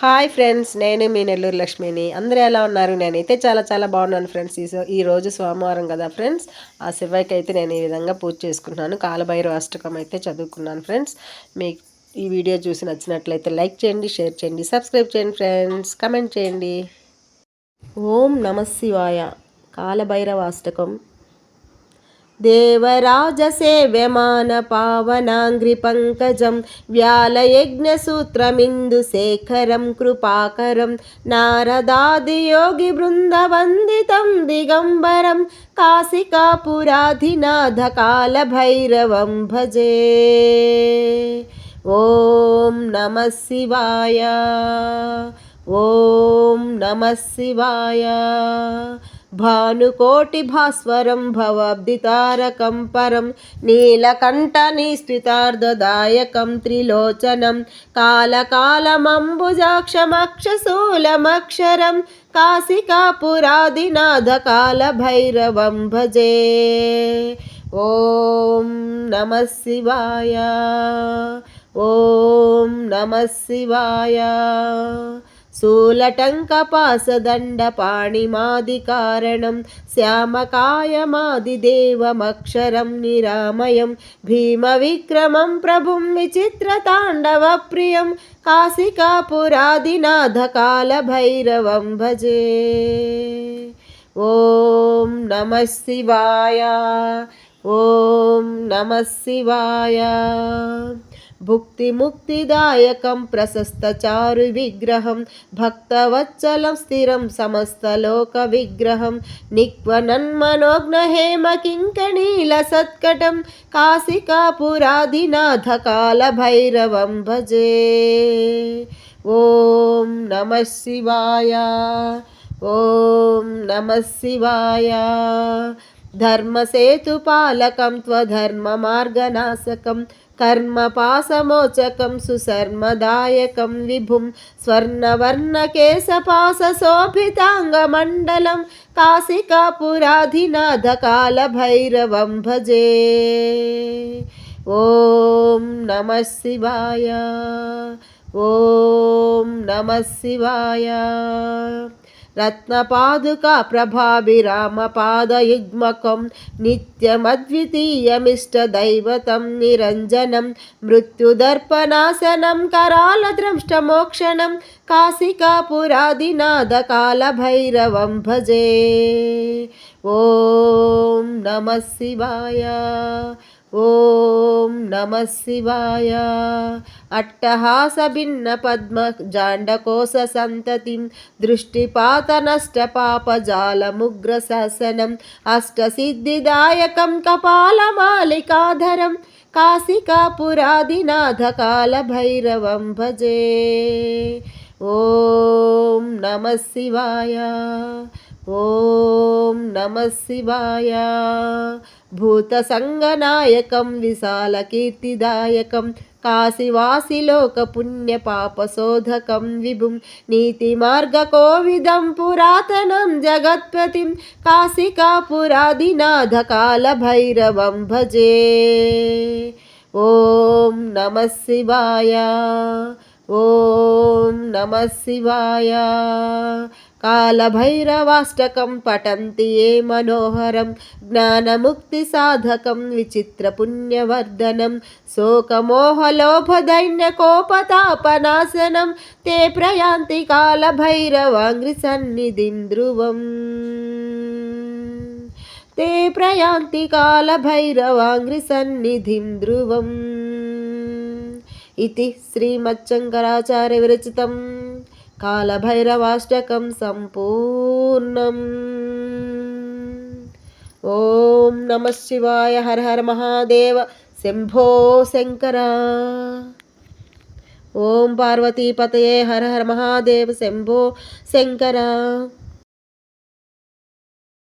Hi friends, నేను మీ నెల్లూరు లక్ష్మిని. అందరూ ఎలా ఉన్నారు? నేనైతే చాలా చాలా బాగున్నాను ఫ్రెండ్స్. ఈరోజు సోమవారం కదా ఫ్రెండ్స్. ఆ శివయ్యకి అయితే నేను ఈ విధంగా పూజ చేసుకుంటున్నాను. కాలభైరవ అష్టకం అయితే చదువుకున్నాను ఫ్రెండ్స్. మీకు ఈ వీడియో చూసి నచ్చినట్లయితే లైక్ చేయండి, షేర్ చేయండి, సబ్స్క్రైబ్ చేయండి ఫ్రెండ్స్, కమెంట్ చేయండి. ఓం నమ శివాయ. కాలభైరవ అష్టకం. देवराजसेव्यमान पावनाङ्घ्रिपङ्कजं व्यालयज्ञसूत्रमिन्दुशेखरं कृपाकरं नारदादियोगिवृन्दवन्दितं दिगम्बरं काशिकापुराधिनाथकालभैरवं भजे। ॐ नमः शिवाय। ॐ नमः शिवाय। भानुकोटिभास्वरं भवाब्धितारकं परं नीलकण्ठनिस्थितार्धदायकं त्रिलोचनं कालकालमम्बुजाक्षमक्षशूलमक्षरं काशिकापुरादिनाथकालभैरवं भजे। ॐ नमः शिवाय। ॐ नमः शिवाय। शूलटङ्कपासदण्डपाणिमादिकारणं श्यामकायमादिदेवमक्षरं निरामयं भीमविक्रमं प्रभुं विचित्रताण्डवप्रियं काशिकापुरादिनाथकालभैरवं भजे। ॐ नमः शिवाय। ॐ नमः शिवाय। भुक्तिमुक्तिदायकं प्रशस्तचारुविग्रहं भक्तवत्सलं स्थिरं समस्तलोकविग्रहं निक्वनन्मनोज्ञहेमकिङ्कणीलसत्कटं काशिकापुरादिनाथकालभैरवं भजे। ॐ नमः शिवाय। ॐ नमः शिवाय। धर्मसेतुपालकं त्वधर्ममार्गनाशकं कर्मपाशमोचकं सुशर्मदायकं विभुं स्वर्णवर्णकेशपाशशोभिताङ्गमण्डलं काशिकापुराधिनाथकालभैरवं भजे। ॐ नमः शिवाय। ॐ नमः शिवाय। रत्नपादुका प्रभाभिरामपादयुग्मकं नित्यमद्वितीयमिष्टदैवतं निरञ्जनं मृत्युदर्पनाशनं करालद्रंष्टमोक्षणं काशिकापुरादिनाथकालभैरवं भजे। ॐ नमः शिवाय। ॐ नमः शिवाय। अट्टहासभिन्नपद्मजाण्डकोशसन्ततिं दृष्टिपातनष्टपापजालमुग्रशासनम् अष्टसिद्धिदायकं कपालमालिकाधरं काशिकापुरादिनाथकालभैरवं भजे। ॐ नमः शिवाय। ॐ नमः शिवाय। भूतसङ्गनायकं विशालकीर्तिदायकं काशीवासिलोकपुण्यपापशोधकं विभुं नीतिमार्गकोविदं पुरातनं जगत्पतिं काशिकापुरादिनाथकालभैरवं भजे। ॐ नमः शिवाय। ॐ नमः शिवाय। कालभैरवाष्टकं पठन्ति ये मनोहरं ज्ञानमुक्तिसाधकं विचित्रपुण्यवर्धनं शोकमोहलोभदैन्यकोपतापनाशनं ते प्रयान्ति कालभैरवाङ्घ्रिसन्निधिं ध्रुवम्। ते प्रयान्ति कालभैरवाङ्घ्रिसन्निधिं ध्रुवम्। इति श्रीमच्छङ्कराचार्यविरचितं कालभैरवाष्टकं सम्पूर्णम्। ॐ नमः शिवाय। हर हर महादेव। शंभो शंकर। ओम पार्वतीपतये हर हर महादेव। शंभो शंकर।